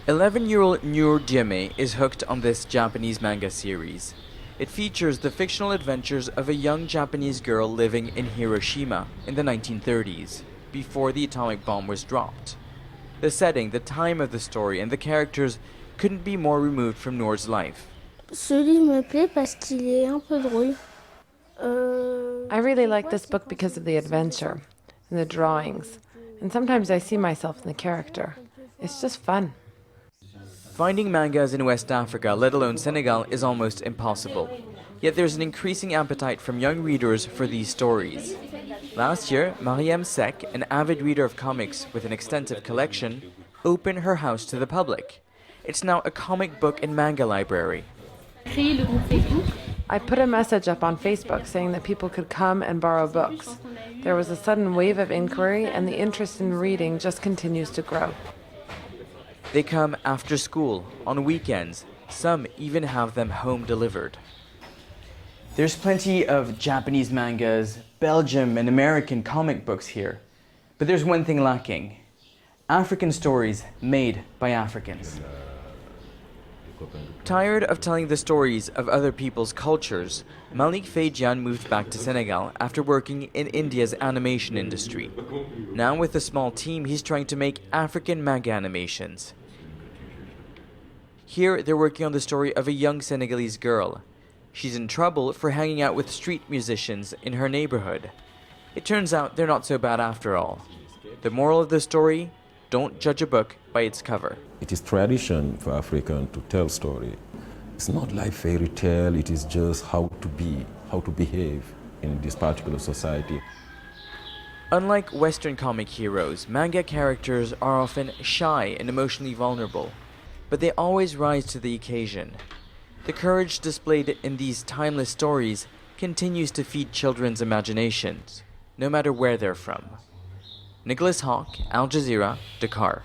11-year-old Nur Jime is hooked on this Japanese manga series. It features the fictional adventures of a young Japanese girl living in Hiroshima in the 1930s, before the atomic bomb was dropped. The setting, the time of the story, and the characters couldn't be more removed from Nour's life. Ce livre me plaît parce qu'il est un peu drôle. I really like this book because of the adventure and the drawings, and sometimes I see myself in the character. It's just fun. Finding mangas in West Africa, let alone Senegal, is almost impossible. Yet there's an increasing appetite from young readers for these stories. Last year, Mariam Sek, an avid reader of comics with an extensive collection, opened her house to the public. It's now a comic book and manga library. I put a message up on Facebook saying that people could come and borrow books. There was a sudden wave of inquiry, and the interest in reading just continues to grow. They come after school, on weekends. Some even have them home delivered. There's plenty of Japanese mangas, Belgium and American comic books here. But there's one thing lacking: African stories made by Africans. Tired of telling the stories of other people's cultures, Malik Feijian moved back to Senegal after working in India's animation industry. Now with a small team, he's trying to make African manga animations. Here, they're working on the story of a young Senegalese girl. She's in trouble for hanging out with street musicians in her neighborhood. It turns out they're not so bad after all. The moral of the story: don't judge a book by its cover. It is tradition for Africans to tell story. It's not like fairy tale, it is just how to be, how to behave in this particular society. Unlike Western comic heroes, manga characters are often shy and emotionally vulnerable, but they always rise to the occasion. The courage displayed in these timeless stories continues to feed children's imaginations, no matter where they're from. Nicholas Hawk, Al Jazeera, Dakar.